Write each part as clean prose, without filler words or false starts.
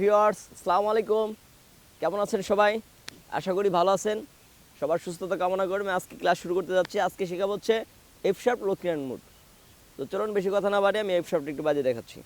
Viewers, আসসালামু আলাইকুম। কেমন আছেন সবাই? আশা করি ভালো আছেন। সবার সুস্থতা কামনা করে আমি আজকে ক্লাস শুরু করতে যাচ্ছি। আজকে শেখাবো হচ্ছে এফ শার্প লোক্রিয়ান মুড। তো চলুন বেশি কথা না বাড়িয়ে আমি এফ শার্পটা একটু বাজিয়ে দেখাচ্ছি।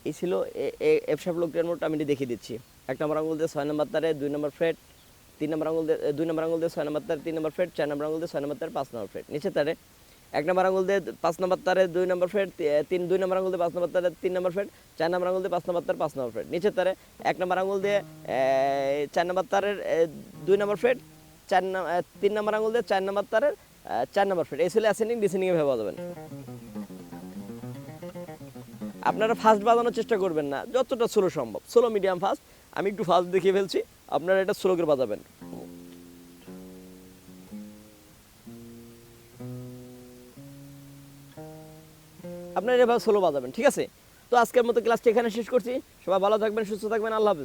এই ছিল এফ শার্প লোক্রিয়ান মুডটা আমি দেখিয়ে দিচ্ছি। 1 নম্বর আঙুল দিয়ে 6 নম্বর তারে 2 নম্বর ফ্রেট, 3 নম্বর আঙুল দিয়ে 2 নম্বর আঙুল দিয়ে 6 নম্বর তারে 3 নম্বর ফ্রেট, 4 নম্বর আঙুল দিয়ে 6 নম্বর তারে 5 নম্বর ফ্রেট। নিচে তারে 1 নম্বর আঙুল দিয়ে 5 নম্বর তারে 2 নম্বর ফ্রেট, 2 নম্বর আঙুল দিয়ে 5 নম্বর তারে 3 নম্বর ফ্রেট, 4 নম্বর আঙুল দিয়ে 5 নম্বর তারে 5 নম্বর ফ্রেট। নিচে তারে 1 নম্বর আঙুল দিয়ে 4 নম্বর তারের 2 নম্বর ফ্রেট, 3 নম্বর আঙুল দিয়ে 4 নম্বর তারের 4 নম্বর ফ্রেট। এই ছিল অ্যাসেন্ডিং ডিসেন্ডিং এ ভাবে বাজাবেন। আপনারা ফাস্ট বাজানোর চেষ্টা করবেন না, যতটা স্লো সম্ভব, স্লো মিডিয়াম ফাস্ট। আমি একটু ফাস্ট দেখিয়ে ফেলছি, আপনারা এটা স্লো করে বাজাবেন। আপনারা এভাবে স্লো বাজাবেন, ঠিক আছে? তো আজকের মতো ক্লাসটি এখানে শেষ করছি। সবাই ভালো থাকবেন, সুস্থ থাকবেন, আল্লাহ হাফেজ।